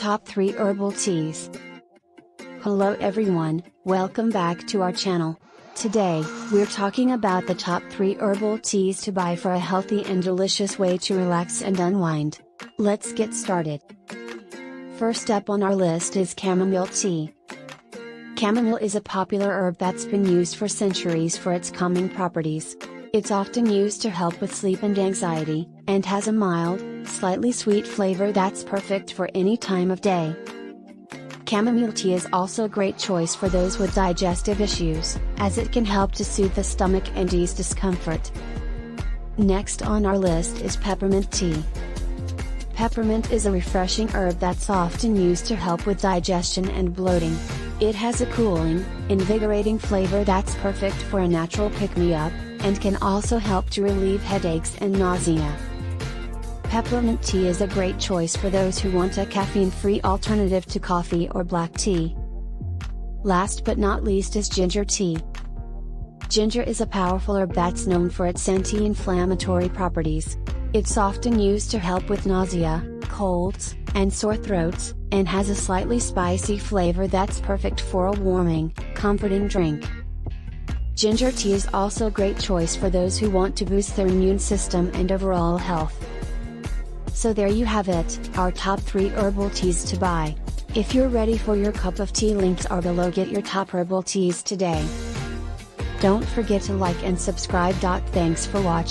Top 3 Herbal Teas. Hello everyone, welcome back to our channel. Today, we're talking about the top 3 herbal teas to buy for a healthy and delicious way to relax and unwind. Let's get started. First up on our list is chamomile tea. Chamomile is a popular herb that's been used for centuries for its calming properties. It's often used to help with sleep and anxiety, and has a mild, slightly sweet flavor that's perfect for any time of day. Chamomile tea is also a great choice for those with digestive issues, as it can help to soothe the stomach and ease discomfort. Next on our list is peppermint tea. Peppermint is a refreshing herb that's often used to help with digestion and bloating. It has a cooling, invigorating flavor that's perfect for a natural pick-me-up, and can also help to relieve headaches and nausea. Peppermint tea is a great choice for those who want a caffeine-free alternative to coffee or black tea. Last but not least is ginger tea. Ginger is a powerful herb that's known for its anti-inflammatory properties. It's often used to help with nausea, colds, and sore throats, and has a slightly spicy flavor that's perfect for a warming, comforting drink. Ginger tea is also a great choice for those who want to boost their immune system and overall health. So there you have it, our top 3 herbal teas to buy. If you're ready for your cup of tea, links are below. Get your top herbal teas today. Don't forget to like and subscribe. Thanks for watching.